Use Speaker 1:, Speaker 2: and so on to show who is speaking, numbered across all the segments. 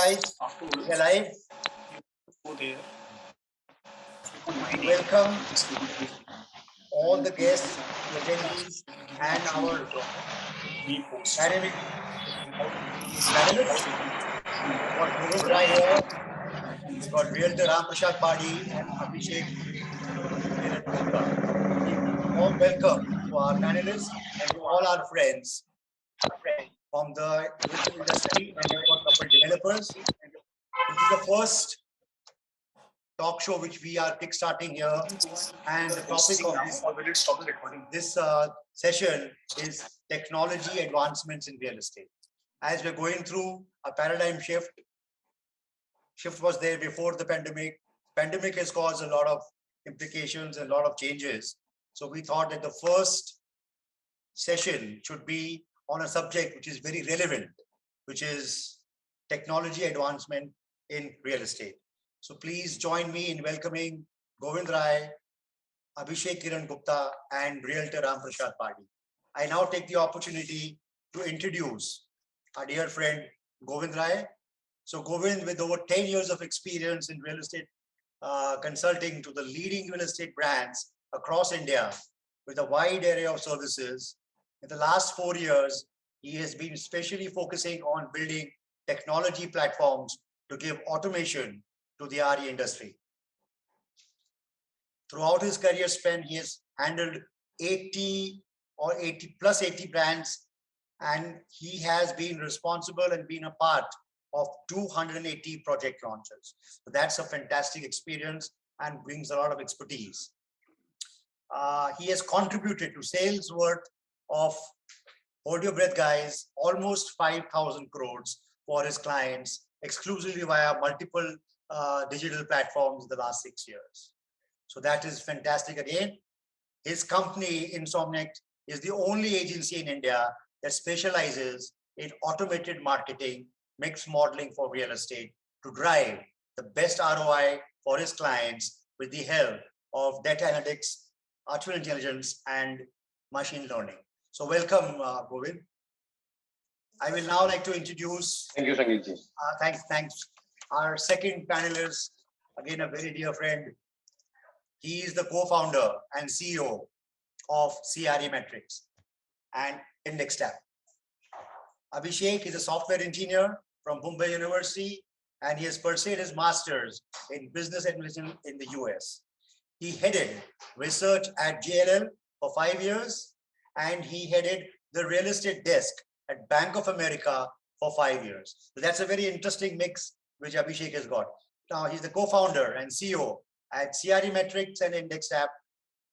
Speaker 1: guys. We are live. Welcome all the guests, attendees, and our panelists. We've got Govind right here. We've got realtor Ramprasad Padi and Abhishek Gupta. All welcome to our panelists and to all our friends from the industry, and we've got a couple of developers. This is the first talk show which we are kickstarting here, and the topic of this session is technology advancements in real estate. As we're going through a paradigm shift was there before the pandemic. Pandemic has caused a lot of implications and a lot of changes. So we thought that the first session should be on a subject which is very relevant, which is technology advancement in real estate. So please join me in welcoming Govind, Abhishek Kiran Gupta, and realtor Ramprasad Padi. I now take the opportunity to introduce our dear friend Govind. So Govind, with over 10 years of experience in real estate consulting to the leading real estate brands across India with a wide array of services, in the last 4 years, he has been especially focusing on building technology platforms to give automation to the RE industry. Throughout his career span, he has handled 80 brands, and he has been responsible and been a part of 280 project launches. So that's a fantastic experience and brings a lot of expertise. He has contributed to sales worth of, hold your breath guys, almost 5,000 crores for his clients exclusively via multiple digital platforms in the last 6 years. So that is fantastic again. His company, Insomniacs, is the only agency in India that specializes in automated marketing, mix modeling for real estate to drive the best ROI for his clients with the help of data analytics, artificial intelligence, and machine learning. So welcome, Govind. I will now like to introduce.
Speaker 2: Thank you, Sangeet.
Speaker 1: Thanks. Our second panelist, again, a very dear friend. He is the co-founder and CEO of CREMatrix and IndexTap. Abhishek is a software engineer from Mumbai University, and he has pursued his master's in business administration in the US. He headed research at JLL for 5 years, and he headed the real estate desk at Bank of America for 5 years. So that's a very interesting mix which Abhishek has got. Now he's the co-founder and CEO at CREMatrix and IndexTap,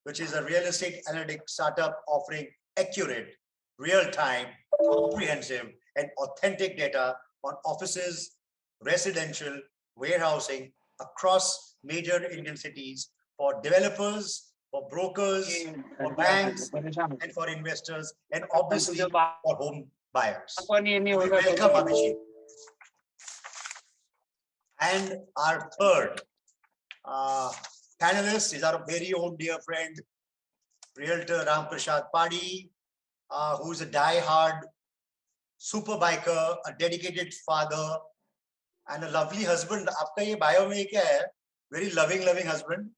Speaker 1: which is a real estate analytics startup offering accurate, real-time, comprehensive, and authentic data on offices, residential, warehousing across major Indian cities for developers, for brokers, for banks, and for investors, and obviously for home buyers. We welcome Abhishek. And our third panelist is our very own dear friend, realtor Ramprasad Padi, who is a die-hard super biker, a dedicated father, and a lovely husband. Aapka ye bio mein kya hai? Very loving husband.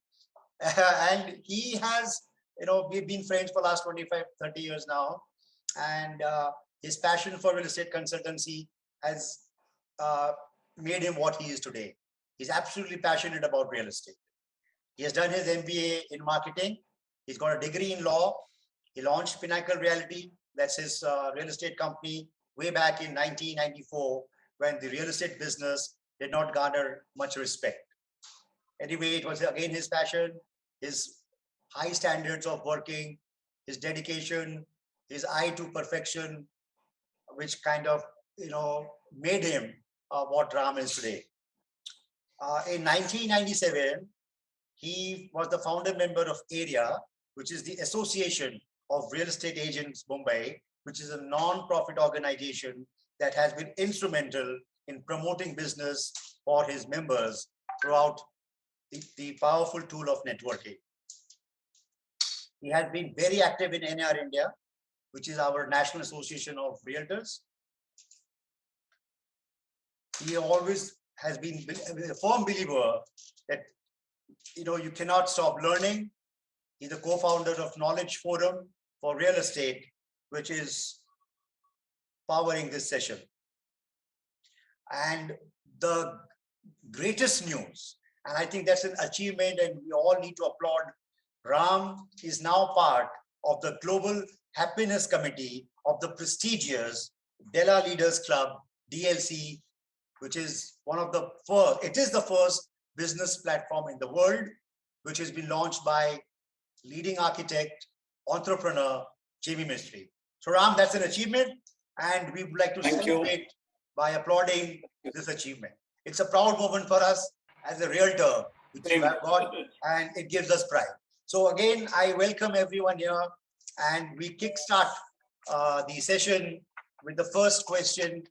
Speaker 1: And he has, we've been friends for the last 25, 30 years now. And his passion for real estate consultancy has made him what he is today. He's absolutely passionate about real estate. He has done his MBA in marketing. He's got a degree in law. He launched Pinnacle Realty. That's his real estate company way back in 1994 when the real estate business did not garner much respect. Anyway, it was again his passion, his high standards of working, his dedication, his eye to perfection, which kind of, made him what Ram is today. In 1997, he was the founder member of AREA, which is the Association of Real Estate Agents Mumbai, which is a non-profit organization that has been instrumental in promoting business for his members throughout the powerful tool of networking. He has been very active in NAR India, which is our National Association of Realtors. he always has been a firm believer that, you cannot stop learning. He's the co-founder of Knowledge Forum for Real Estate, which is powering this session. And the greatest news, and I think that's an achievement and we all need to applaud, Ram is now part of the Global Happiness Committee of the prestigious Della Leaders Club, DLC, which is one of the first, it is the first business platform in the world, which has been launched by leading architect, entrepreneur, Jamie Mistry. So Ram, that's an achievement, and we would like to celebrate by applauding this achievement. It's a proud moment for us as a realtor, which you have got, and it gives us pride. So again, I welcome everyone here, and we kickstart the session with the first question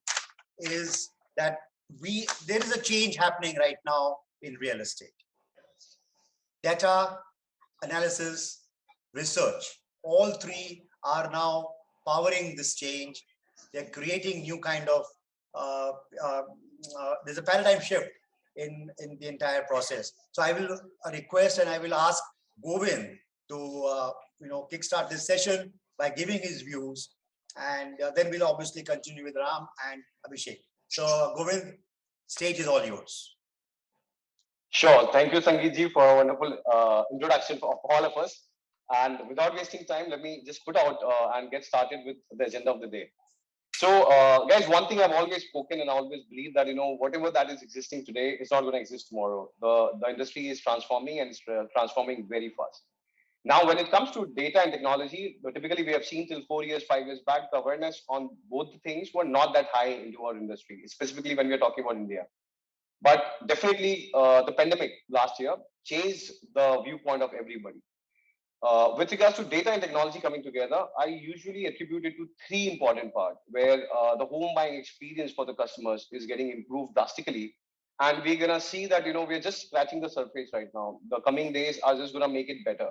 Speaker 1: is that there is a change happening right now in real estate. Data, analysis, research, all three are now powering this change. They're creating new kind of, there's a paradigm shift in the entire process. So I will request and I will ask Govind to kickstart this session by giving his views, and then we'll obviously continue with Ram and Abhishek. So Govind, stage is all yours.
Speaker 2: Sure. Thank you, Sangeet ji, for a wonderful introduction for all of us. And without wasting time, let me just put out and get started with the agenda of the day. So, guys, one thing I've always spoken and I always believe that, whatever that is existing today is not going to exist tomorrow. The industry is transforming and it's transforming very fast. Now, when it comes to data and technology, typically we have seen till 4 years, 5 years back, the awareness on both the things were not that high into our industry, specifically when we are talking about India. But definitely the pandemic last year changed the viewpoint of everybody. With regards to data and technology coming together, I usually attribute it to three important parts where the home buying experience for the customers is getting improved drastically. And we're going to see that, we're just scratching the surface right now. The coming days are just going to make it better.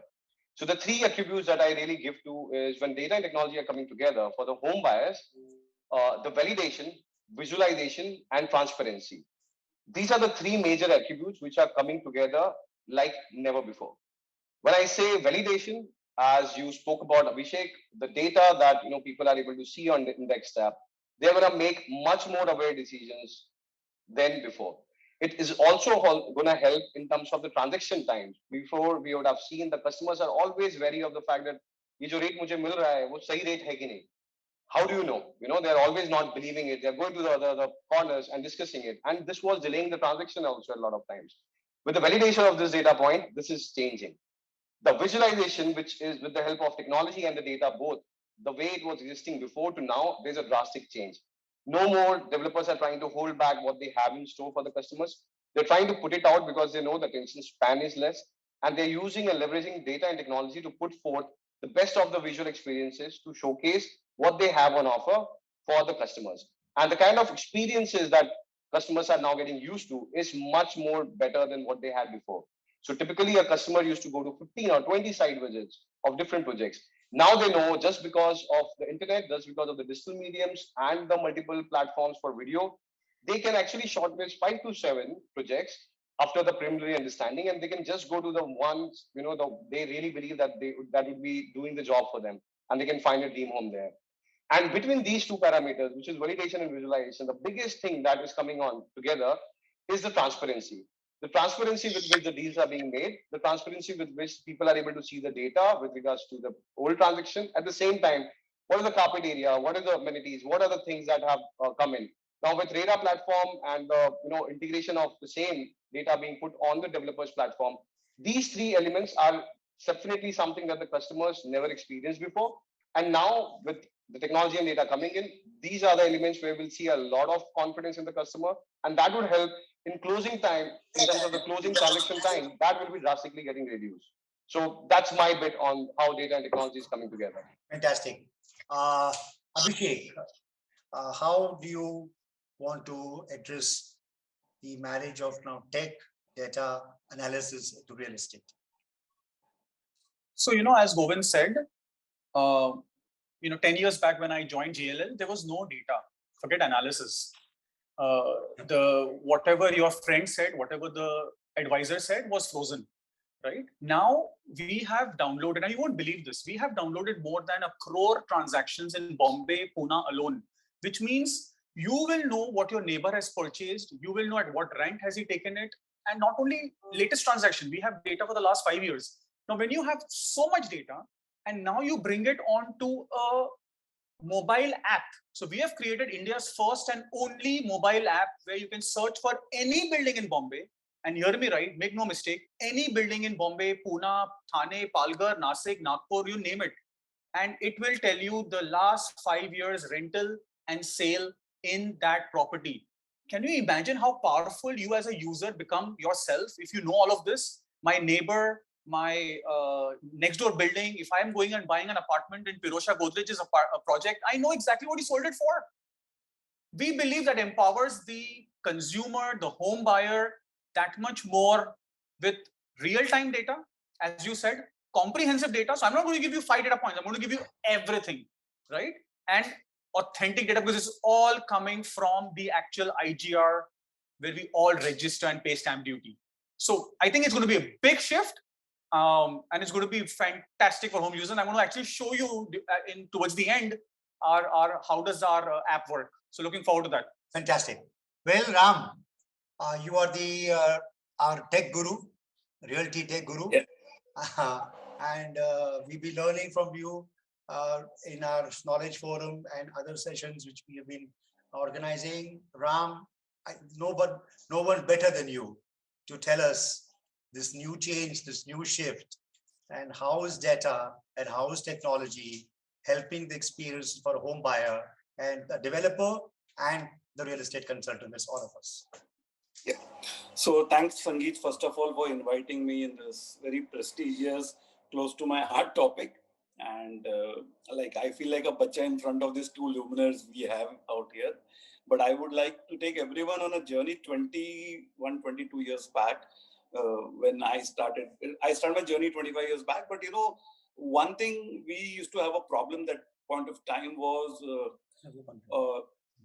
Speaker 2: So the three attributes that I really give to is when data and technology are coming together for the home buyers, the validation, visualization, and transparency. These are the three major attributes which are coming together like never before. When I say validation, as you spoke about, Abhishek, the data that people are able to see on the index tab, they're going to make much more aware decisions than before. It is also going to help in terms of the transaction times. Before, we would have seen the customers are always wary of the fact that ये जो rate मुझे मिल रहा है वो सही rate है कि नहीं. How do you know? They're always not believing it. They're going to the corners and discussing it. And this was delaying the transaction also a lot of times. With the validation of this data point, this is changing. The visualization, which is with the help of technology and the data both, the way it was existing before to now, there's a drastic change. No more developers are trying to hold back what they have in store for the customers. They're trying to put it out because they know the attention span is less. And they're using and leveraging data and technology to put forth the best of the visual experiences to showcase what they have on offer for the customers. And the kind of experiences that customers are now getting used to is much more better than what they had before. So typically a customer used to go to 15 or 20 site visits of different projects. Now they know just because of the internet, just because of the digital mediums and the multiple platforms for video, they can actually shortlist 5 to 7 projects after the preliminary understanding, and they can just go to the ones, they really believe that that would be doing the job for them, and they can find a dream home there. And between these two parameters, which is validation and visualization, the biggest thing that is coming on together is the transparency. The transparency with which the deals are being made, the transparency with which people are able to see the data with regards to the old transaction. At the same time, what is the carpet area? What are the amenities? What are the things that have come in? Now with Radar platform and the integration of the same data being put on the developers platform, these three elements are definitely something that the customers never experienced before. And now with the technology and data coming in, these are the elements where we'll see a lot of confidence in the customer, and that would help in closing time, in terms of the closing transaction time, that will be drastically getting reduced. So that's my bit on how data and technology is coming together.
Speaker 1: Fantastic. Abhishek, how do you want to address the marriage of now tech, data, analysis to real estate?
Speaker 3: So, as Govind said, 10 years back when I joined JLL, there was no data, forget analysis. The whatever your friend said, whatever the advisor said was frozen. Right now, we have downloaded, and you won't believe this, we have downloaded more than 1 crore transactions in Bombay, Pune alone, which means you will know what your neighbor has purchased, you will know at what rent has he taken it, and not only latest transaction, we have data for the last 5 years. Now, when you have so much data, and now you bring it onto a mobile app. So we have created India's first and only mobile app where you can search for any building in Bombay. And hear me right, make no mistake, any building in Bombay, Pune, Thane, Palghar, Nasik, Nagpur, you name it. And it will tell you the last 5 years rental and sale in that property. Can you imagine how powerful you as a user become yourself if you know all of this? My neighbor, my next door building, if I'm going and buying an apartment in Pirosha Godrej's a project, I know exactly what he sold it for. We believe that empowers the consumer, the home buyer, that much more with real-time data, as you said, comprehensive data. So I'm not going to give you 5 data points. I'm going to give you everything, right? And authentic data, because it's all coming from the actual IGR where we all register and pay stamp duty. So I think it's going to be a big shift. And it's going to be fantastic for home users. And I'm going to actually show you towards the end how does our app work. So looking forward to that.
Speaker 1: Fantastic. Well, Ram, you are the our tech guru, realty tech guru. Yeah. And we'll be learning from you in our knowledge forum and other sessions which we have been organizing. Ram, no one better than you to tell us this new change, this new shift, and how is data and how is technology helping the experience for a home buyer and the developer and the real estate consultant, that's all of us.
Speaker 4: Yeah. So thanks, Sangeet, first of all, for inviting me in this very prestigious, close to my heart topic. And I feel like a bacha in front of these two luminaries we have out here. But I would like to take everyone on a journey 21, 22 years back when I started. I started my journey 25 years back. But, one thing we used to have a problem that point of time was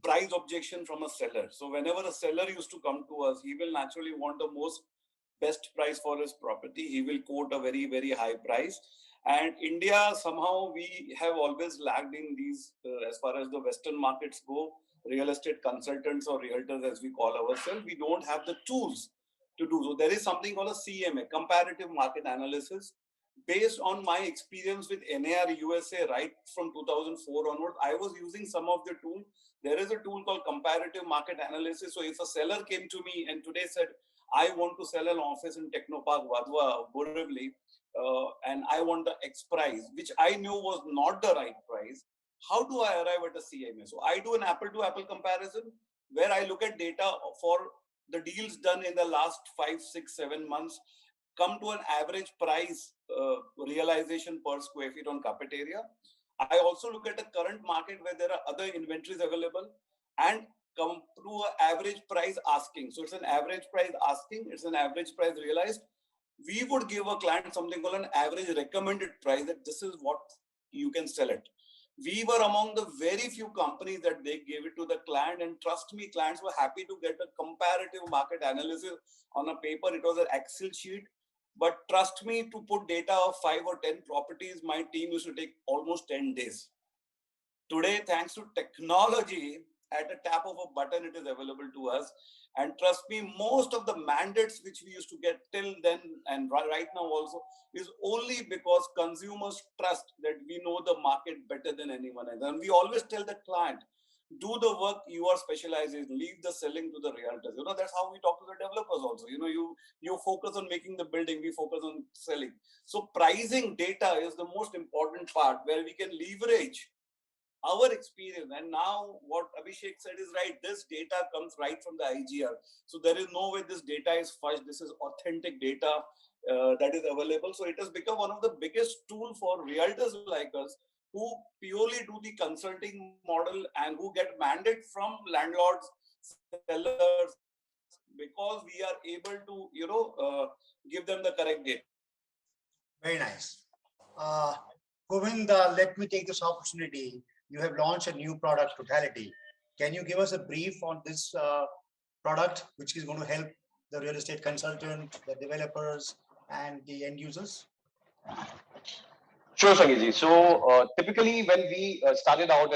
Speaker 4: price objection from a seller. So whenever a seller used to come to us, he will naturally want the most best price for his property. He will quote a very, very high price. And India, somehow we have always lagged in these, as far as the Western markets go, real estate consultants or realtors as we call ourselves, we don't have the tools to do. So there is something called a CMA, comparative market analysis. Based on my experience with NAR USA right from 2004 onward, I was using some of the tools. There is a tool called comparative market analysis. So if a seller came to me and today said, I want to sell an office in Technopark, Vadwa, Borivali, and I want the X price, which I knew was not the right price, how do I arrive at a CMA? So I do an apple-to-apple comparison where I look at data for the deals done in the last 5, 6, 7 months, come to an average price realization per square feet on carpet area. I also look at the current market where there are other inventories available and come to an average price asking. So it's an average price asking, it's an average price realized. We would give a client something called an average recommended price that this is what you can sell it. We were among the very few companies that they gave it to the client, and trust me, clients were happy to get a comparative market analysis on a paper. It was an Excel sheet. But trust me, to put data of 5 or 10 properties, my team used to take almost 10 days. Today, thanks to technology, at a tap of a button, it is available to us. And trust me, most of the mandates which we used to get till then and right now also is only because consumers trust that we know the market better than anyone else. And we always tell the client, do the work you are specialized in, leave the selling to the realtors. That's how we talk to the developers also. You focus on making the building, we focus on selling. So pricing data is the most important part where we can leverage our experience. And now what Abhishek said is right. This data comes right from the IGR. So there is no way this data is fudged. This is authentic data that is available. So it has become one of the biggest tools for realtors like us who purely do the consulting model and who get mandate from landlords, sellers, because we are able to, give them the correct data.
Speaker 1: Very nice. Govind, let me take this opportunity. You have launched a new product, Totality. Can you give us a brief on this product, which is going to help the real estate consultant, the developers, and the end users?
Speaker 2: Sure, Sangeet. So typically when we started out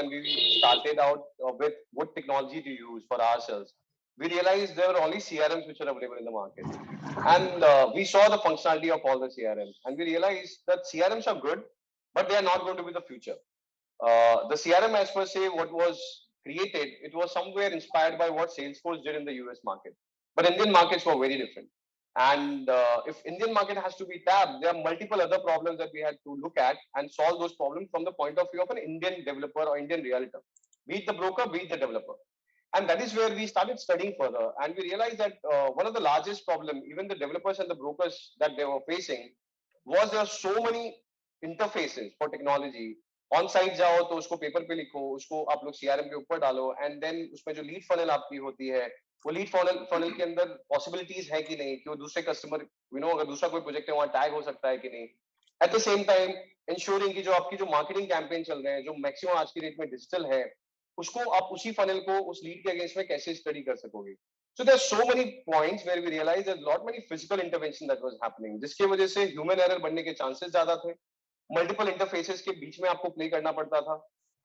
Speaker 2: with what technology to use for ourselves, we realized there were only CRMs which are available in the market. And we saw the functionality of all the CRMs. And we realized that CRMs are good, but they are not going to be the future. The CRM as per se, what was created, it was somewhere inspired by what Salesforce did in the US market. But Indian markets were very different. And if Indian market has to be tapped, there are multiple other problems that we had to look at and solve those problems from the point of view of an Indian developer or Indian realtor, be it the broker, be it the developer. And that is where we started studying further. And we realized that one of the largest problems, even the developers and the brokers that they were facing, was there are so many interfaces for technology. On site जाओ तो उसको paper पे लिखो, उसको आप लोग CRM के ऊपर डालो, एंड देन उसमें जो लीड फनल आपकी होती है, वो लीड फनल के अंदर पॉसिबिलिटीज है कि नहीं, कि वो दूसरे कस्टमर अगर दूसरा कोई प्रोजेक्ट है वहां टैग हो सकता है कि नहीं. At the same time ensuring की जो आपकी जो मार्केटिंग कैंपेन चल रहे हैं, जो मैक्सिमम आज की डेट में डिजिटल है, उसको आप उसी फनल को उस लीड के अगेंस्ट में कैसे स्टडी कर सकोगे. So there are so many points where we realized that lot many physical intervention that was happening, जिसकी वजह से ह्यूमन एरर बनने के चांसेस ज्यादा थे. मल्टीपल इंटरफेसेस के बीच में आपको प्ले करना पड़ता था.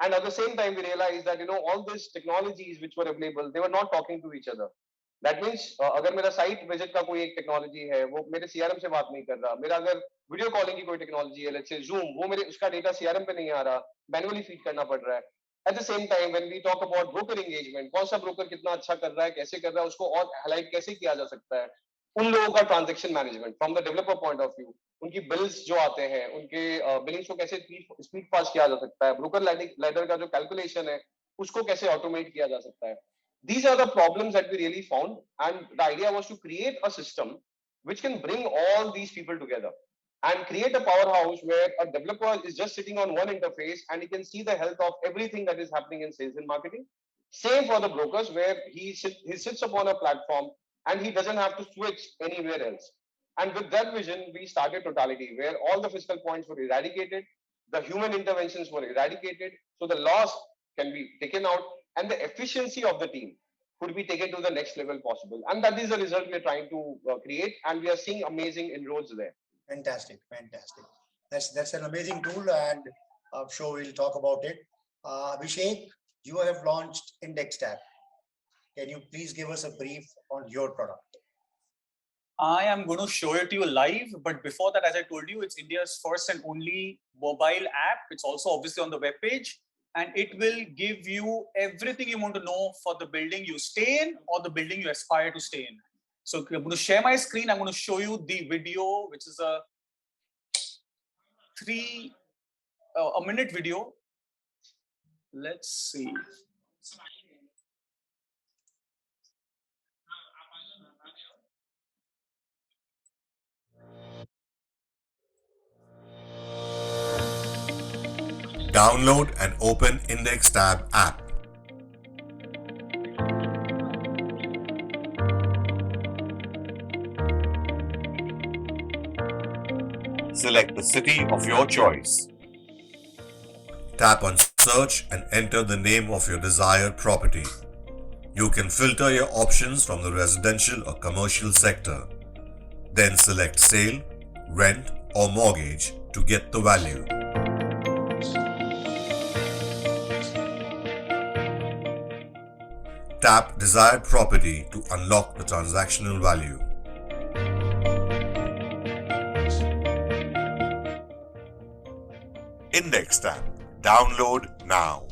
Speaker 2: And at the same time, we realized that all these technologies which were available, they were not talking to each other. That means अगर मेरा साइट विजिट का कोई एक टेक्नोलॉजी है, वो मेरे सीआरएम से बात नहीं कर रहा. मेरा अगर वीडियो कॉलिंग की कोई टेक्नोलॉजी है, लेट्स से जूम, वो मेरे उसका डेटा सीआरएम पे नहीं आ रहा, मैन्युअली फीड करना पड़ रहा है. At the same time, when we talk about broker engagement, कौन सा ब्रोकर कितना अच्छा कर रहा है, कैसे कर रहा है, उसको और हाईलाइट कैसे किया जा सकता है, उन लोगों का transaction management from the developer point of view, उनकी बिल्स जो आते हैं, उनके बिलिंग्स को कैसे स्पीड फास्ट किया जा सकता है, ब्रोकर लैडर का जो कैलकुलेशन है उसको कैसे ऑटोमेट किया जा सकता है. These are the problems that we really found, and the idea was to create a system which can bring all these people together and create a powerhouse where a developer is just sitting on one interface and he can see the health of everything that is happening in sales and marketing. Same for the brokers, where he sits upon a platform and he doesn't have to switch anywhere else. And with that vision, we started Totality, where all the physical points were eradicated, the human interventions were eradicated, so the loss can be taken out, and the efficiency of the team could be taken to the next level possible. And that is the result we are trying to create, and we are seeing amazing inroads there.
Speaker 1: Fantastic, fantastic. That's an amazing tool, and I'm sure we'll talk about it. Abhishek, you have launched Index Tab. Can you please give us a brief on your product?
Speaker 3: I am going to show it to you live, but before that, as I told you, it's India's first and only mobile app. It's also obviously on the webpage, and it will give you everything you want to know for the building you stay in or the building you aspire to stay in. So I'm going to share my screen. I'm going to show you the video, which is a minute video. Let's see.
Speaker 5: Download and open Index Tab app.
Speaker 6: Select the city of your choice.
Speaker 5: Tap on search and enter the name of your desired property. You can filter your options from the residential or commercial sector. Then select sale, rent or mortgage to get the value. Tap desired property to unlock the transactional value. Index Tab. Download now.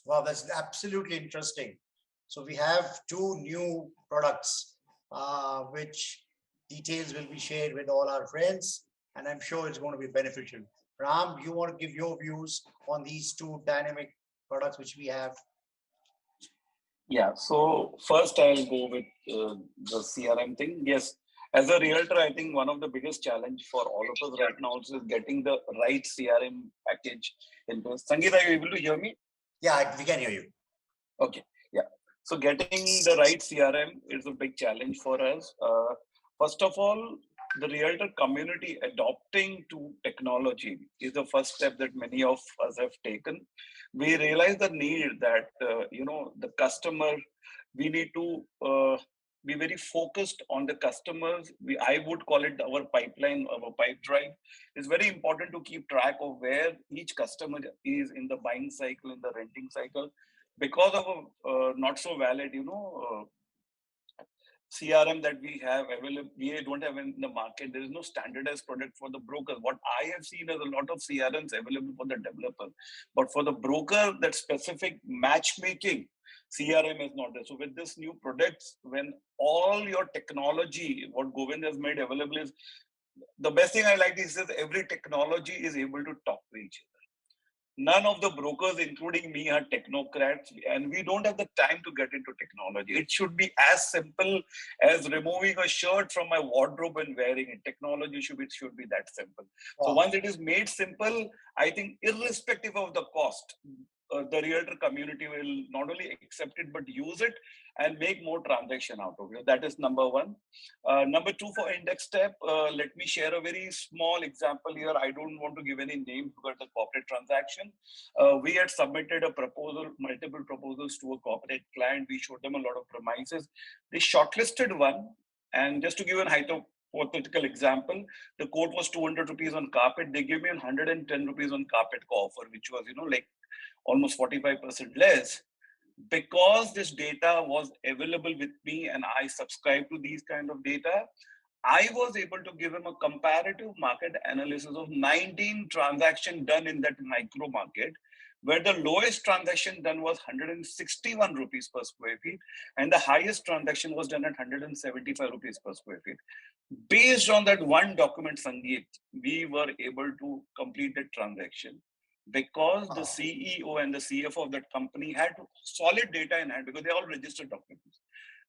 Speaker 1: Wow, that's absolutely interesting. So we have two new products, which details will be shared with all our friends, and I'm sure it's going to be beneficial. Ram, you want to give your views on these two dynamic products which we have?
Speaker 4: Yeah, so first I'll go with the CRM thing. Yes, as a realtor, I think one of the biggest challenge for all of us right now also is getting the right CRM package in place. Sangeet, are you able to hear me?
Speaker 1: Yeah, we can hear you.
Speaker 4: Okay, yeah. So getting the right CRM is a big challenge for us. First of all, the realtor community adopting to technology is the first step that many of us have taken. We realize the need that, the customer, we need to be very focused on the customers. I would call it our pipeline, our pipe drive. It's very important to keep track of where each customer is in the buying cycle, in the renting cycle, because of a not so valid, CRM that we have available, we don't have in the market. There is no standardized product for the brokers. What I have seen is a lot of CRMs available for the developer, but for the broker, that specific matchmaking CRM is not there. So with this new products, when all your technology, what Govind has made available is, the best thing I like is that every technology is able to talk to each other. None of the brokers, including me, are technocrats, and we don't have the time to get into technology. It should be as simple as removing a shirt from my wardrobe and wearing it. Technology should be that simple. Wow. So once it is made simple, I think irrespective of the cost, the realtor community will not only accept it, but use it and make more transaction out of it. That is number one. Number two, for index step, let me share a very small example here. I don't want to give any names because the corporate transaction. We had submitted a proposal, multiple proposals to a corporate client. We showed them a lot of premises. They shortlisted one, and just to give an hypothetical example, the quote was 200 rupees on carpet. They gave me 110 rupees on carpet offer, which was, like almost 45% less. Because this data was available with me and I subscribe to these kind of data, I was able to give him a comparative market analysis of 19 transactions done in that micro market, where the lowest transaction done was 161 rupees per square feet, and the highest transaction was done at 175 rupees per square feet. Based on that one document, Sangeet, we were able to complete the transaction, because the CEO and the CFO of that company had solid data in hand, because they all registered documents.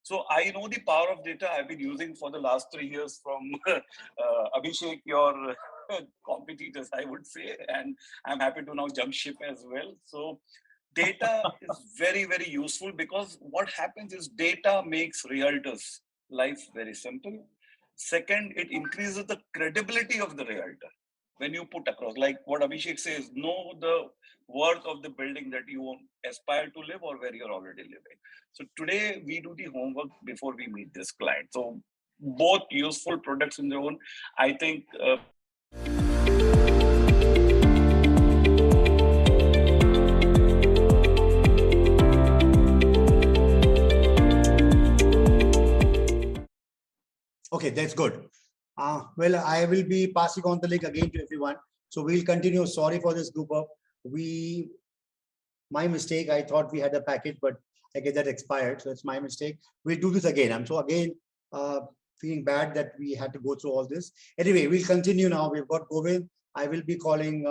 Speaker 4: So I know the power of data. I've been using for the last 3 years from Abhishek, your competitors, I would say, and I'm happy to now jump ship as well. So data is very, very useful, because what happens is data makes realtors' life very simple. Second, it increases the credibility of the realtor. When you put across, like what Abhishek says, know the worth of the building that you aspire to live or where you're already living. So today we do the homework before we meet this client. So both useful products in their own, I think.
Speaker 1: Okay, that's good. Well, I will be passing on the link again to everyone. So we'll continue. Sorry for this group up. My mistake. I thought we had a packet, but I guess that expired. So it's my mistake. We'll do this again. I'm so again feeling bad that we had to go through all this. Anyway, we'll continue now. We've got Govind. I will be calling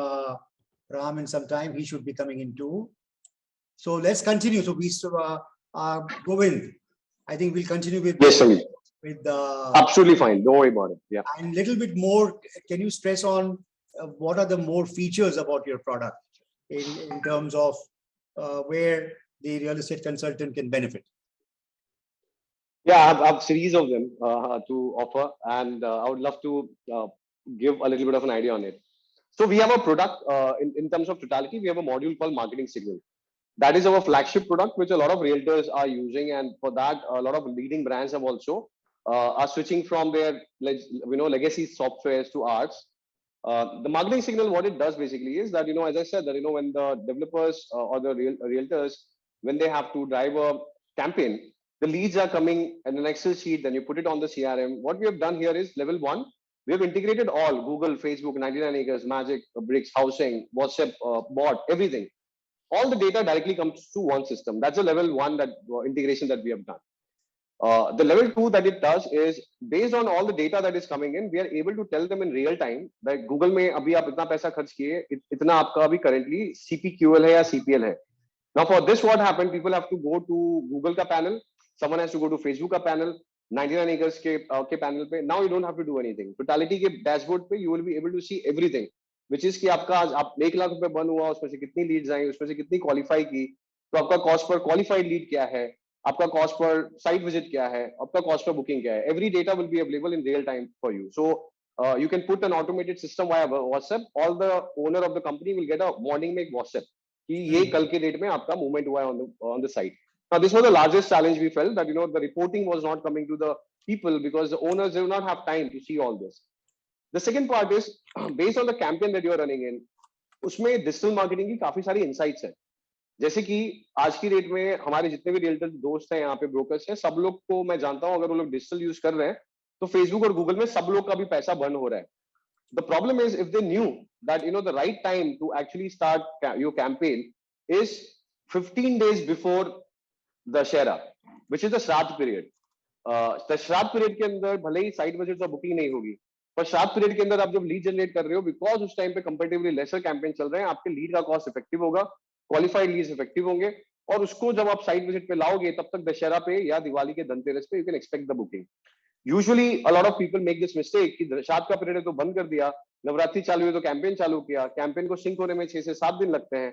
Speaker 1: Ram in some time. He should be coming in too. So let's continue. So we Govind, I think we'll continue with
Speaker 2: absolutely fine. Don't worry about it. Yeah.
Speaker 1: And a little bit more, can you stress on what are the more features about your product in terms of where the real estate consultant can benefit?
Speaker 2: Yeah, I have a series of them to offer, and I would love to give a little bit of an idea on it. So we have a product in terms of Totality. We have a module called Marketing Signal. That is our flagship product, which a lot of realtors are using, and for that, a lot of leading brands have also are switching from their legacy softwares to ours. The Marketing Signal, what it does basically is that, as I said, that when the developers or the realtors, when they have to drive a campaign, the leads are coming in an Excel sheet, then you put it on the CRM. What we have done here is level 1. We have integrated all Google, Facebook, 99 Acres, Magic, Bricks, Housing, WhatsApp, Bot, everything. All the data directly comes to one system. That's a level 1 that integration that we have done. The level 2 that it does is, based on all the data that is coming in, we are able to tell them in real time that Google में अभी आप इतना पैसा खर्च किए, इतना आपका अभी currently CPQL है या CPL है. Now for this, what happened? People have to go to Google का panel, someone has to go to Facebook का panel, 99 Acres के panel पे. Now you don't have to do anything. Totality के dashboard पे you will be able to see everything, which is कि आपका आप 1 लाख रुपए बन हुआ, उसमें से कितनी leads आई, उसमें से कितनी qualify की, तो आपका cost per qualified lead क्या है, आपका कॉस्ट पर साइट विजिट क्या है, आपका कॉस्ट पर बुकिंग क्या है. Every data will be available in real time for you. So you can put an automated system via WhatsApp. All the owner of the company will get a morning में एक WhatsApp कि ये कल के date में आपका movement हुआ है on the site. Now this was the largest challenge we felt, that the reporting was not coming to the people because the owners do not have time to see all this. The second part is based on the campaign that you are running in, उसमें digital marketing की काफी सारी insights हैं. जैसे कि आज की date में हमारे जितने भी रियल्टर दोस्त हैं यहाँ पे, ब्रोकर्स हैं, सब लोग को मैं जानता हूँ, अगर वो लोग डिजिटल यूज कर रहे हैं तो फेसबुक और गूगल में सब लोग का भी पैसा बर्न हो रहा है. The problem is if they knew that the right time to actually start your campaign is 15 days before Dussehra, which is the Shraddha period. The Shraddha period के अंदर भले ही साइट विजिट और बुकिंग नहीं होगी, पर श्राद्ध पीरियड के अंदर आप जब लीड जनरेट कर रहे हो, बिकॉज उस टाइम पे कंपेरेटिवली लेसर कैंपेन चल रहे हैं, आपके लीड का कॉस्ट इफेक्टिव होगा, क्वालिफाइड लीड्स इफेक्टिव होंगे, और उसको जब आप साइट विजिट पे लाओगे तब तक दशहरा पे या दिवाली के धनतेरस पे you can expect the booking. Usually a lot of people make this mistake कि श्राद्ध का पीरियड है तो बंद कर दिया, नवरात्रि चालू हुई तो कैंपेन चालू किया, कैंपेन को सिंक होने में 6 से 7 दिन लगते हैं,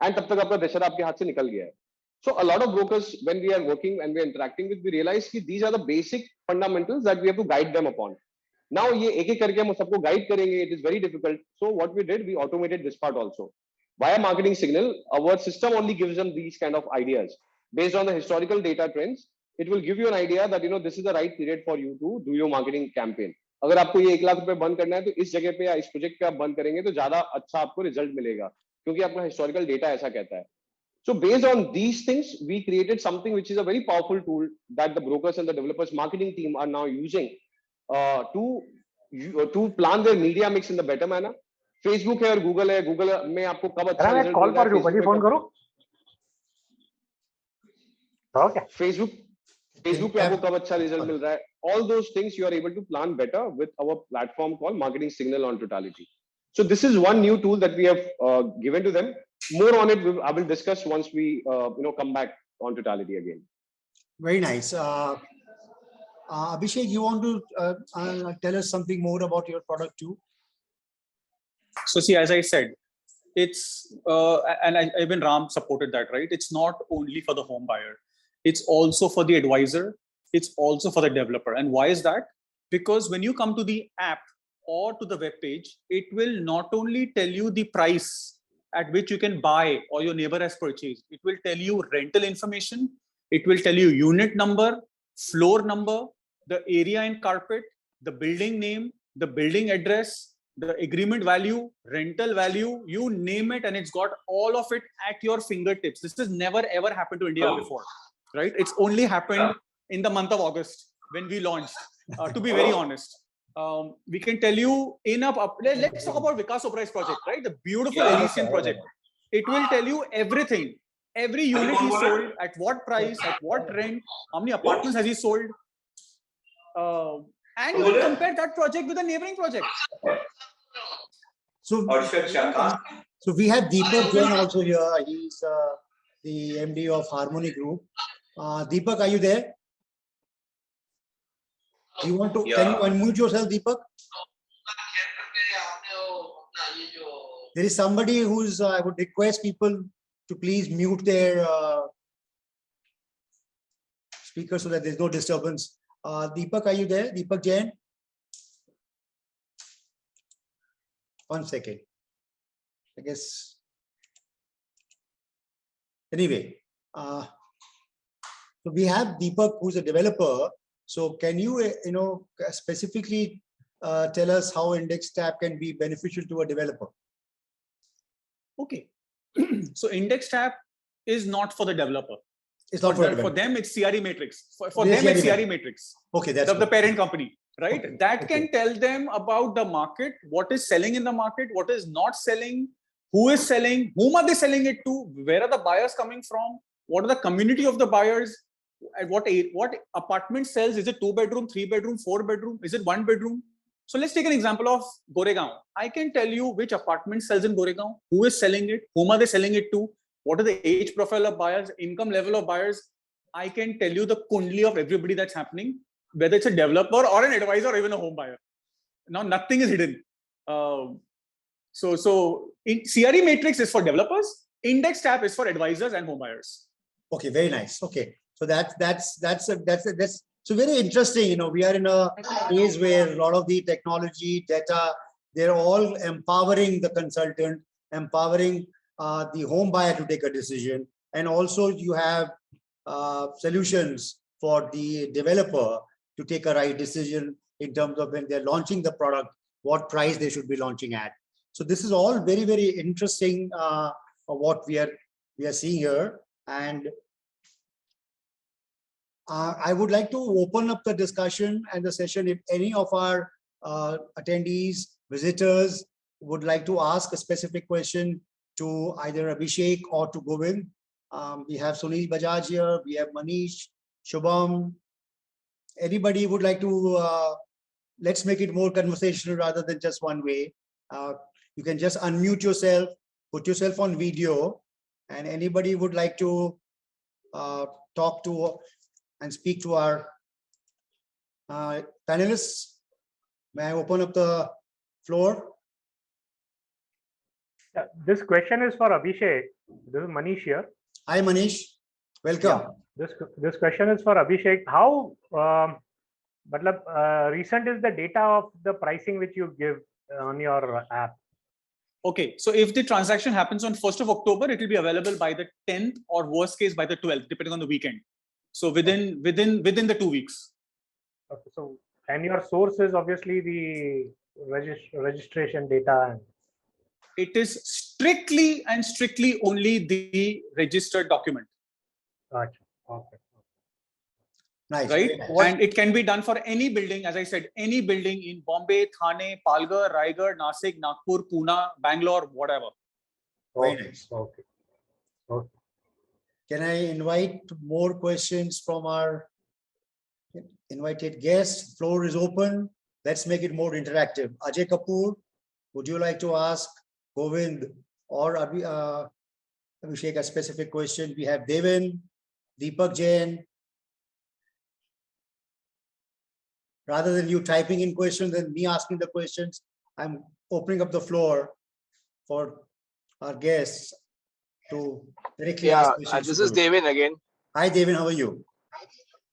Speaker 2: एंड तब तक आपका दशहरा आपके हाथ से निकल गया है. So a lot of brokers, when we are working and we are interacting with, we realize कि these are the basic fundamentals that we have to guide them upon. Now ये एक करके हम सबको guide करेंगे, it is very difficult. So what we did, we automated this part also. Via marketing signal, our system only gives them these kind of ideas. Based on the historical data trends, it will give you an idea that this is the right period for you to do your marketing campaign. अगर आपको ये 1 लाख रुपए बंद करना है तो इस जगह पे या इस प्रोजेक्ट पे आप बंद करेंगे तो ज्यादा अच्छा आपको रिजल्ट मिलेगा, क्योंकि आपका हिस्टोरिकल डेटा ऐसा कहता है. So based on these things, we created something which is a very powerful tool that the brokers and the developers marketing team are now using to plan their media mix in the better manner. Facebook है और Google है. Google में आपको कब अच्छा result
Speaker 7: call
Speaker 2: मिल रहा
Speaker 7: पर
Speaker 2: है,
Speaker 7: फोन करो. ओके.
Speaker 2: Facebook पे आपको कब अच्छा रिजल्ट मिल रहा है. All those things you are able to plan better with our platform called Marketing Signal on Totality. So this is one new tool that we have given to them. More on it, I will discuss once we come back on Totality again.
Speaker 1: Very nice. Abhishek, you want to tell us something more about your product too?
Speaker 3: So see, as I said, it's and even Ram supported that, right? It's not only for the home buyer, it's also for the advisor, it's also for the developer. And why is that? Because when you come to the app or to the web page, it will not only tell you the price at which you can buy or your neighbor has purchased. It will tell you rental information. It will tell you unit number, floor number, the area and carpet, the building name, the building address, the agreement value, rental value, you name it, and it's got all of it at your fingertips. This has never ever happened to India before, right? It's only happened in the month of August when we launched, to be very honest. We can tell you let's talk about Vikas Oberai's project, right? The beautiful Elysian project. It will tell you everything. Every unit he sold, at what price, at what rent, how many apartments has he sold. And you can compare that project with a neighboring project.
Speaker 1: So we have Deepak Jain also here. He's the MD of Harmony Group. Deepak, are you there? You want to? Can you unmute yourself, Deepak? There is somebody who's. I would request people to please mute their speaker so that there's no disturbance. Deepak, are you there? Deepak Jain? 1 second. I guess. Anyway, so we have Deepak, who's a developer. So can you, specifically tell us how Index Tab can be beneficial to a developer?
Speaker 3: Okay. So Index Tab is not for the developer.
Speaker 1: It's not
Speaker 3: for them, it's CREMatrix. For them, it's CREMatrix.
Speaker 1: Okay, that's
Speaker 3: the parent company, right?
Speaker 1: Okay.
Speaker 3: That can tell them about the market, what is selling in the market, what is not selling, who is selling, whom are they selling it to, where are the buyers coming from, what are the community of the buyers, at what apartment sells, is it 2 bedroom, 3 bedroom, 4 bedroom, is it 1 bedroom? So let's take an example of Goregaon. I can tell you which apartment sells in Goregaon, who is selling it, whom are they selling it to, what are the age profile of buyers, income level of buyers. I can tell you the kundli of everybody that's happening, whether it's a developer or an advisor or even a home buyer. Now, nothing is hidden. So CREMatrix is for developers. Index Tab is for advisors and home buyers.
Speaker 1: Okay, very nice. Okay. So that's so very interesting. You know, we are in a phase where a lot of the technology, data, they're all empowering the consultant, empowering the home buyer to take a decision, and also you have solutions for the developer to take a right decision in terms of when they're launching the product, what price they should be launching at. So this is all very, very interesting what we are seeing here. And I would like to open up the discussion and the session. If any of our attendees, visitors would like to ask a specific question to either Abhishek or to Govind. We have Sunil Bajaj here, we have Manish, Shubham. Anybody would like to, let's make it more conversational rather than just one way. You can just unmute yourself, put yourself on video, and anybody would like to talk to and speak to our panelists. May I open up the floor?
Speaker 7: This question is for Abhishek. This is Manish here.
Speaker 1: Hi, Manish. Welcome.
Speaker 7: Yeah, this question is for Abhishek. How recent is the data of the pricing which you give on your app?
Speaker 3: Okay, so if the transaction happens on 1st of October, it will be available by the 10th or worst case by the 12th, depending on the weekend. So within the 2 weeks.
Speaker 7: Okay, so and your source is obviously the registration data. And
Speaker 3: it is strictly and strictly only the registered document.
Speaker 7: Gotcha. Okay.
Speaker 1: Nice.
Speaker 3: Right? And it can be done for any building, as I said, any building in Bombay, Thane, Palghar, Raigad, Nasik, Nagpur, Pune, Bangalore, whatever.
Speaker 1: Very nice.
Speaker 7: Okay. Okay.
Speaker 1: Can I invite more questions from our invited guests? Floor is open. Let's make it more interactive. Ajay Kapoor, would you like to ask Govind or Abhishek a specific question? We have Devin, Deepak Jain. Rather than you typing in questions and me asking the questions, I'm opening up the floor for our guests to directly ask questions.
Speaker 8: This is Devin again.
Speaker 1: Hi, Devin. How are you?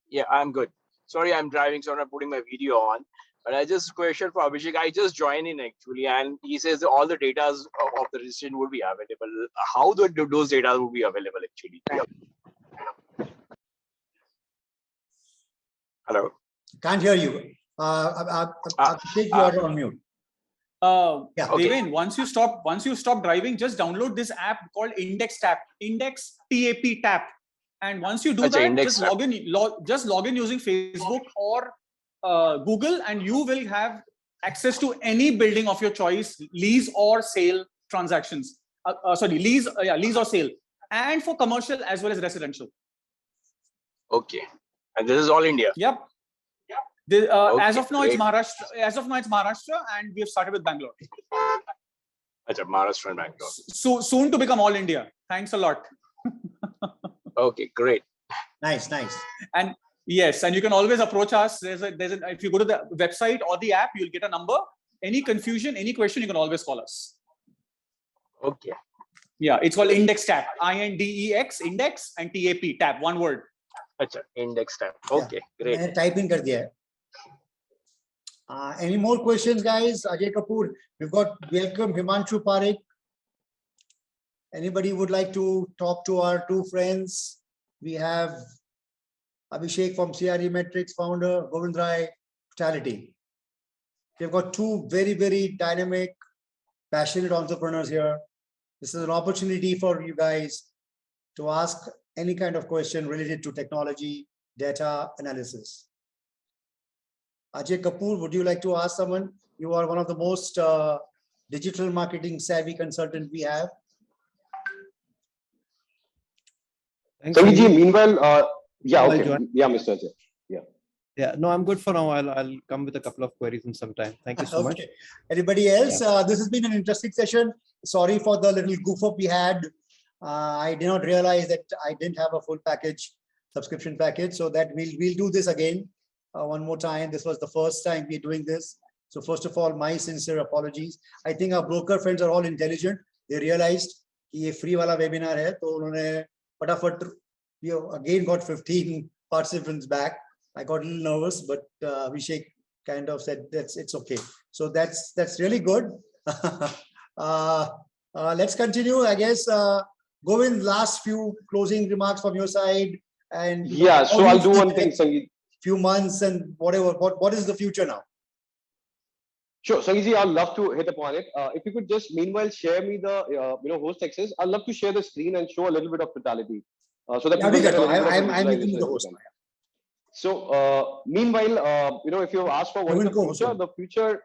Speaker 8: Yeah, I'm good. Sorry, I'm driving, so I'm not putting my video on. But I just question for Abhishek. I just joined in actually, and he says that all the data of the registration would be available. How do those data would be available actually? Hello.
Speaker 1: Can't hear you. Abhishek, you are on mute.
Speaker 3: Yeah, okay. Devin, once you stop driving, just download this app called Index Tap. Index TAP Tap. And once you do that, just log in using Facebook or Google, and you will have access to any building of your choice, lease or sale transactions. Lease or sale, and for commercial as well as residential.
Speaker 8: Okay, and this is all India.
Speaker 3: Yep. Okay, as of now, it's Maharashtra, and we have started with Bangalore.
Speaker 8: Maharashtra and Bangalore.
Speaker 3: So soon to become all India. Thanks a lot.
Speaker 8: Okay, great.
Speaker 1: Nice.
Speaker 3: And yes, and you can always approach us. If you go to the website or the app, you'll get a number. Any confusion, any question, you can always call us.
Speaker 8: Okay.
Speaker 3: Yeah, it's called Index Tap. INDEX, Index, and TAP, Tap, one word.
Speaker 8: Index Tap. Okay, great.
Speaker 1: I type in kar diya hai. Any more questions, guys? Ajay Kapoor, we've got welcome Himanshu Parekh. Anybody would like to talk to our two friends? We have Abhishek from CREMatrix founder, Govind Rai, Totality. We've got two very, very dynamic, passionate entrepreneurs here. This is an opportunity for you guys to ask any kind of question related to technology, data analysis. Ajay Kapoor, would you like to ask someone? You are one of the most digital marketing savvy consultants we have.
Speaker 2: Sangeet ji, meanwhile, Mr. Ajay.
Speaker 9: Yeah, no, I'm good for now. I'll come with a couple of queries in some time. Thank you so much.
Speaker 1: Anybody else? This has been an interesting session. Sorry for the little goof up we had. I did not realize that I didn't have a full package, subscription package. So that we'll do this again one more time. This was the first time we're doing this. So first of all, my sincere apologies. I think our broker friends are all intelligent. They realized कि ये free वाला webinar है, तो उन्होंने फटाफट we have again got 15 participants back. I got a little nervous, but Abhishek kind of said it's okay. So that's really good. Let's continue, I guess. Govind, last few closing remarks from your side. And
Speaker 2: yeah, so I'll do one thing, Sangeet.
Speaker 1: Few months and whatever. What is the future now?
Speaker 2: Sure, Sangeet, I'd love to hit upon it. If you could just meanwhile share me the host access, I'd love to share the screen and show a little bit of totality, so that people get a little bit of
Speaker 1: I'm looking at the host.
Speaker 2: So meanwhile, if you ask for what is the future,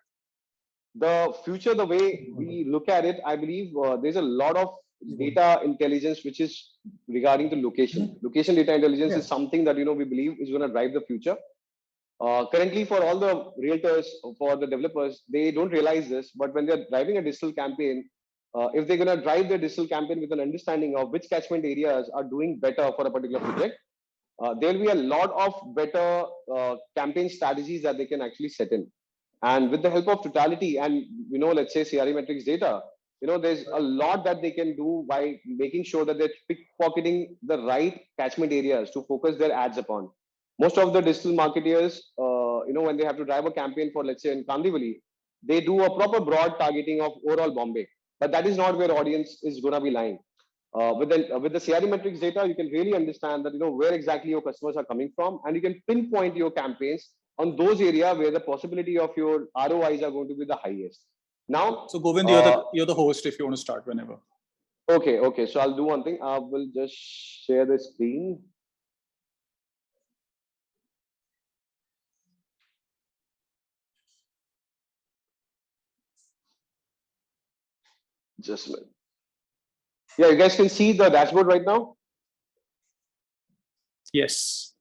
Speaker 2: the way we look at it, I believe there's a lot of data intelligence which is regarding the location. Location data intelligence is something that we believe is going to drive the future. Currently, for all the realtors, for the developers, they don't realize this, but when they're driving a digital campaign, if they're going to drive their digital campaign with an understanding of which catchment areas are doing better for a particular project, there'll be a lot of better campaign strategies that they can actually set in. And with the help of Totality and, let's say CREMatrix data, there's a lot that they can do by making sure that they're pickpocketing the right catchment areas to focus their ads upon. Most of the digital marketers, when they have to drive a campaign for, let's say, in Kandivali, they do a proper broad targeting of overall Bombay. But that is not where audience is going to be lying. With the CREMatrix data, you can really understand that, where exactly your customers are coming from, and you can pinpoint your campaigns on those areas where the possibility of your ROIs are going to be the highest. Now,
Speaker 3: so Govind, you're the host if you want to start whenever.
Speaker 2: Okay. So I'll do one thing. I will just share the screen. Just a minute. Yeah, you guys can see the dashboard right now?
Speaker 3: Yes.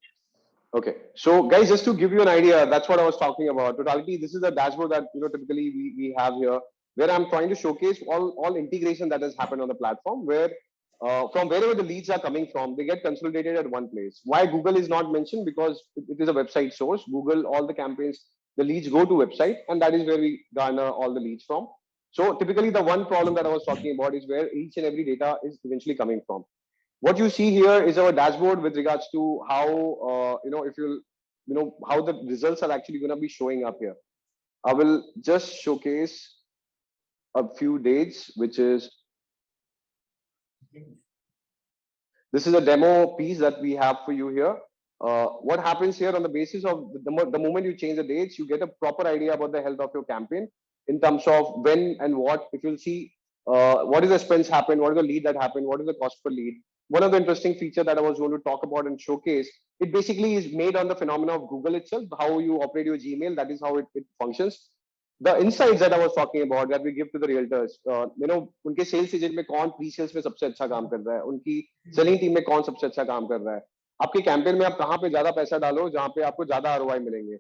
Speaker 2: Okay. So guys, just to give you an idea, that's what I was talking about. Totality, this is a dashboard that typically we have here, where I'm trying to showcase all integration that has happened on the platform, where from wherever the leads are coming from, they get consolidated at one place. Why Google is not mentioned? Because it is a website source. Google, all the campaigns, the leads go to website, and that is where we garner all the leads from. So typically the one problem that I was talking about is where each and every data is eventually coming from. What you see here is our dashboard with regards to how, how the results are actually going to be showing up here. I will just showcase a few dates, which is, this is a demo piece that we have for you here. What happens here on the basis of the moment you change the dates, you get a proper idea about the health of your campaign in terms of when and what. If you'll see what is the spends happened, what is the lead that happened, what is the cost per lead. One of the interesting feature that I was going to talk about and showcase, it basically is made on the phenomena of Google itself, how you operate your Gmail, that is how it functions. The insights that I was talking about that we give to the realtors, उनके sales agent में कौन pre-sales में सबसे अच्छा काम कर रहा है, उनकी selling team में कौन सबसे अच्छा काम कर रहा है, आपके campaign में आप कहाँ पे ज़्यादा पैसा डालो, जहाँ पे आपको ज़्यादा ROI मिलेंगे,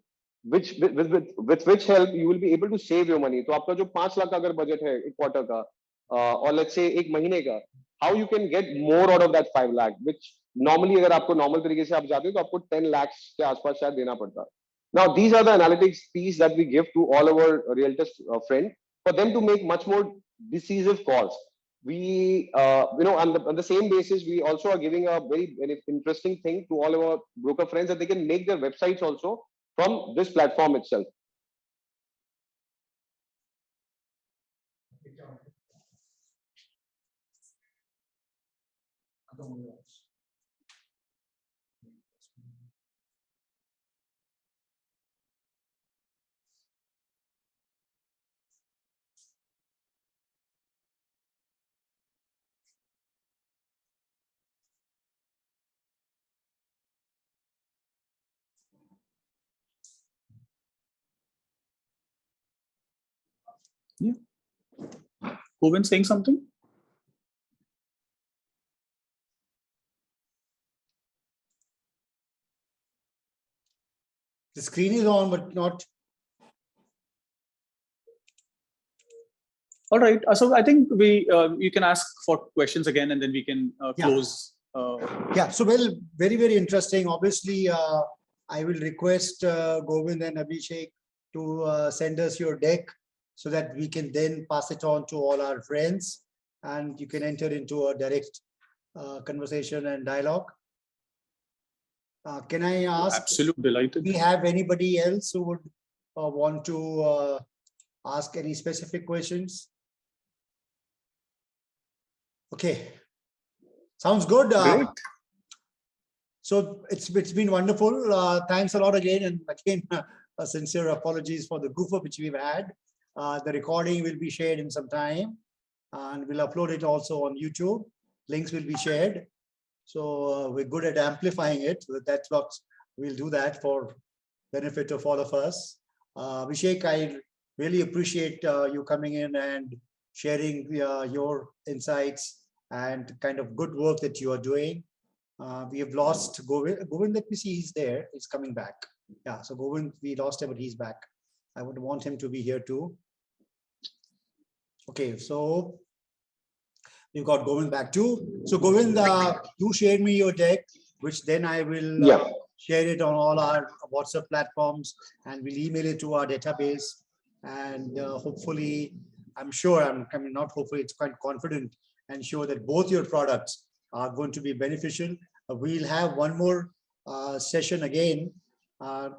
Speaker 2: with which help you will be able to save your money. तो आपका जो 5 लाख का अगर budget है एक quarter का, और let's say एक महीने का, how you can get more out of that 5 lakh, which normally अगर आपको normal तरीके से आप जाते हो तो आपको 10 lakhs के आसपास शायद देना पड़ता. Now these are the analytics piece that we give to all our realtors friend for them to make much more decisive calls. We on the same basis, we also are giving a very interesting thing to all our broker friends that they can make their websites also from this platform itself.
Speaker 3: Yeah. Govind saying something?
Speaker 1: The screen is on, but not.
Speaker 3: All right. So I think you can ask for questions again, and then we can close.
Speaker 1: Yeah. So well, very, very interesting. Obviously, I will request Govind and Abhishek to send us your deck so that we can then pass it on to all our friends, and you can enter into a direct conversation and dialogue. Can I ask?
Speaker 3: Absolute delighted.
Speaker 1: Do we have anybody else who would want to ask any specific questions? Okay, sounds good.
Speaker 3: Great.
Speaker 1: So it's been wonderful. Thanks a lot again, and again, sincere apologies for the goof up which we've had. The recording will be shared in some time, and we'll upload it also on YouTube. Links will be shared. So we're good at amplifying it. So that's what we'll do that for benefit of all of us. Abhishek, I really appreciate you coming in and sharing your insights and kind of good work that you are doing. We have lost Govind. Govind, let me see, he's there. He's coming back. Yeah, so Govind, we lost him, but he's back. I would want him to be here too. Okay, so we've got Govind back too. So Govind, you shared me your deck, which then I will share it on all our WhatsApp platforms, and we'll email it to our database. And hopefully, I'm sure, I mean, not hopefully, it's quite confident and sure that both your products are going to be beneficial. We'll have one more session again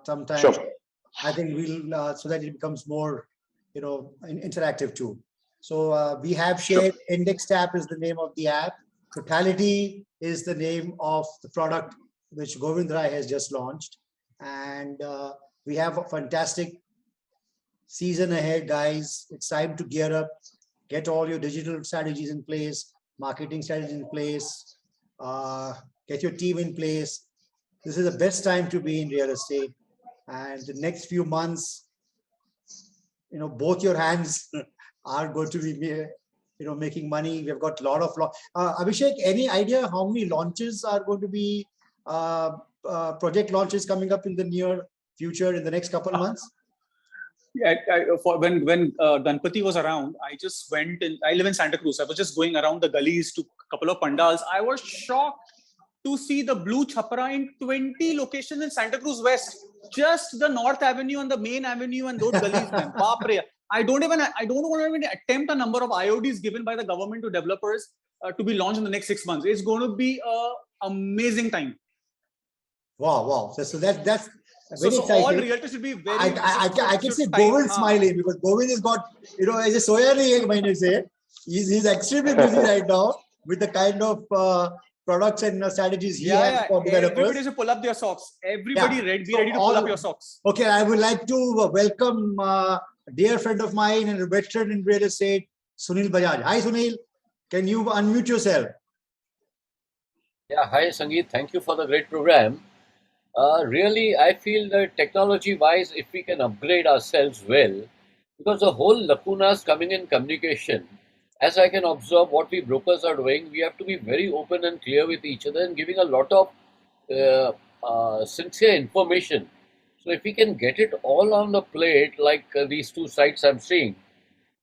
Speaker 1: sometime.
Speaker 2: Sure.
Speaker 1: I think we'll, so that it becomes more, interactive too. So we have shared. Sure. Index Tab is the name of the app. Totality is the name of the product which Govind Rai has just launched. And we have a fantastic season ahead, guys. It's time to gear up, get all your digital strategies in place, marketing strategies in place, get your team in place. This is the best time to be in real estate. And the next few months, both your hands are going to be, making money. We've got a lot of, Abhishek, any idea how many launches are going to be, project launches coming up in the near future, in the next couple of months?
Speaker 3: Yeah, when Ganpati was around, I just went in. I live in Santa Cruz. I was just going around the gullies to a couple of pandals. I was shocked to see the blue chhapra in 20 locations in Santa Cruz West. Just the North Avenue and the main avenue and those gullies. I don't want to even attempt a number of IODs given by the government to developers to be launched in the next 6 months. It's going to be an amazing time.
Speaker 1: Wow. So that's very
Speaker 3: so
Speaker 1: exciting.
Speaker 3: All realtors should be very.
Speaker 1: I can see Govind smiling because Govind has got, as a soya nahi ek mahine se, he's extremely busy right now with the kind of products and strategies he has for developers.
Speaker 3: Everybody should pull up their socks. Everybody be ready to pull up your socks.
Speaker 1: Okay, I would like to welcome a dear friend of mine and a veteran in real estate, Sunil Bajaj. Hi, Sunil. Can you unmute yourself?
Speaker 10: Yeah, hi, Sangeet. Thank you for the great program. Really, I feel that technology-wise, if we can upgrade ourselves well, because the whole lacunas coming in communication, as I can observe what we brokers are doing, we have to be very open and clear with each other and giving a lot of sincere information. So if we can get it all on the plate, like these two sites I'm seeing,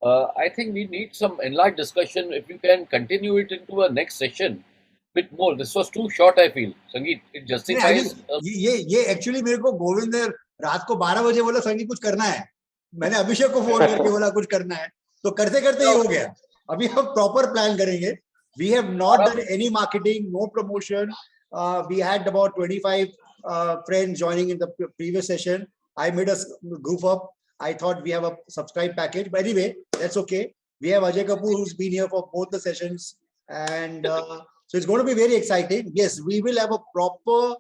Speaker 10: I think we need some enlarged discussion. If you can continue it into a next session, bit more. This was too short, I feel. Sangeet, it justifies.
Speaker 1: ये actually मेरे को गोविंद ने रात को 12 बजे बोला संगीत कुछ करना है. मैंने अभिषेक को फोन करके बोला कुछ करना है. तो करते करते ये हो गया. अभी हम proper plan करेंगे. We have not done any marketing, no promotion. We had about 25 friends joining in the previous session. I made a goof up. I thought we have a subscribe package, but anyway, that's okay. We have Ajay Kapoor who's been here for both the sessions, and so it's going to be very exciting. Yes, we will have a proper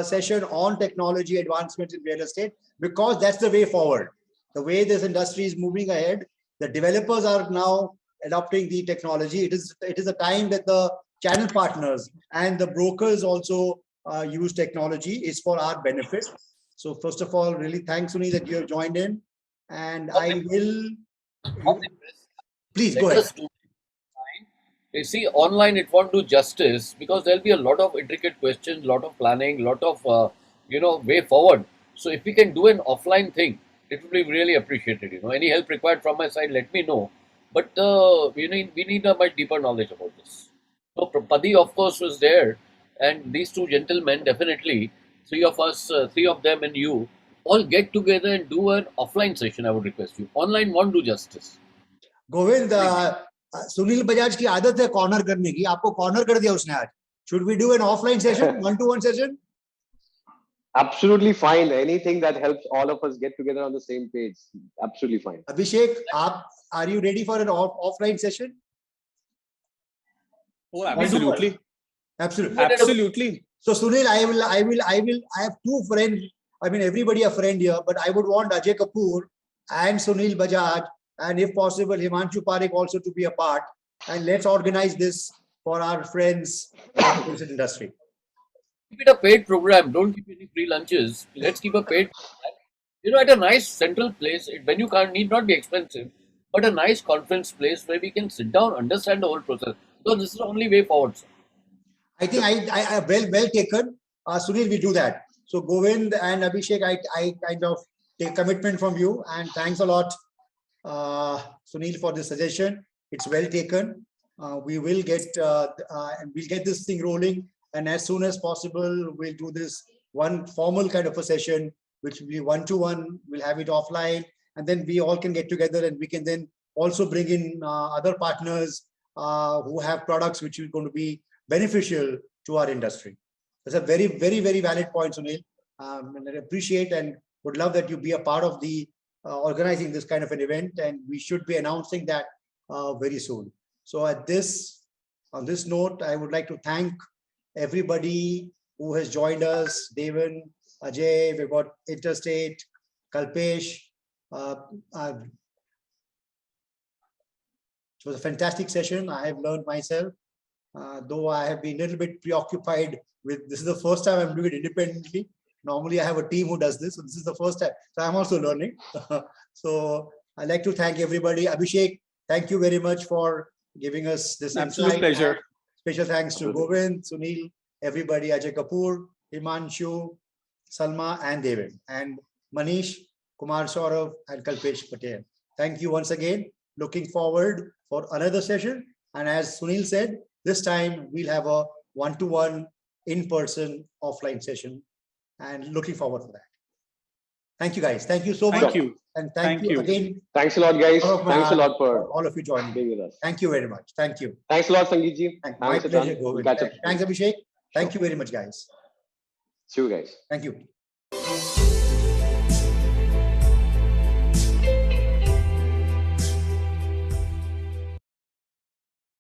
Speaker 1: session on technology advancement in real estate because that's the way forward. The way this industry is moving ahead, the developers are now adopting the technology. It is a time that the channel partners and the brokers also use technology. Is for our benefit. So first of all, really thanks, Sunil, that you have joined in. And I will... Please go ahead.
Speaker 10: You see, online it won't do justice because there'll be a lot of intricate questions, lot of planning, lot of, way forward. So if we can do an offline thing, it will be really appreciated. Any help required from my side, let me know. But we need a much deeper knowledge about this. So Padi, of course, was there. And these two gentlemen, definitely, three of them and you, all get together and do an offline session, I would request you. Online won't do justice.
Speaker 1: Govind, Sunil Bajaj की आदत है corner करने की. आपको corner कर दिया उसने आज. Should we do an offline session, one-to-one session?
Speaker 2: Absolutely fine. Anything that helps all of us get together on the same page. Absolutely fine.
Speaker 1: Abhishek, are you ready for an offline session?
Speaker 3: Oh, absolutely.
Speaker 1: Absolutely.
Speaker 3: Absolutely.
Speaker 1: So Sunil, I have two friends. I mean, everybody a friend here, but I would want Ajay Kapoor and Sunil Bajaj, and if possible, Himanshu Parekh also to be a part. And let's organize this for our friends in the music industry.
Speaker 10: Keep it a paid program. Don't keep any free lunches. Let's keep a paid program. You know, at a nice central place, when you can't need not be expensive, but a nice conference place where we can sit down, understand the whole process. Because this is the only way forward. Sir.
Speaker 1: I think I well taken. Sunil, we do that. So Govind and Abhishek, I kind of take commitment from you, and thanks a lot, Sunil, for the suggestion. It's well taken. We will get we'll get this thing rolling, and as soon as possible, we'll do this one formal kind of a session, which will be one-to-one. We'll have it offline, and then we all can get together, and we can then also bring in other partners who have products which are going to be beneficial to our industry. That's a very, very, very valid point, Sunil. And I appreciate and would love that you be a part of the organizing this kind of an event, and we should be announcing that very soon. So on this note, I would like to thank everybody who has joined us. Devin, Ajay, we've got Interstate, Kalpesh. It was a fantastic session. I have learned myself. Though I have been a little bit preoccupied with, this is the first time I'm doing it independently. Normally I have a team who does this. So this is the first time. So I'm also learning. So I'd like to thank everybody. Abhishek, thank you very much for giving us this
Speaker 3: absolute
Speaker 1: insight.
Speaker 3: pleasure.
Speaker 1: And special thanks to Govind, Sunil, everybody, Ajay Kapoor, Himanshu, Salma, and David, and Manish, Kumar Saurav, and Kalpesh Patel. Thank you once again. Looking forward for another session. And as Sunil said, this time we'll have a one-to-one in-person offline session, and looking forward for that. Thank you, guys. Thank you so much.
Speaker 3: Thank you.
Speaker 1: And thank you again.
Speaker 2: Thanks a lot, guys. Thanks a lot for
Speaker 1: all of you joining
Speaker 2: being with us.
Speaker 1: Thank you very much. Thank you.
Speaker 2: Thanks a lot, Sangeet ji.
Speaker 1: My pleasure, Govind. Thanks, Abhishek. Thank you very much, guys.
Speaker 2: See you guys.
Speaker 1: Thank you.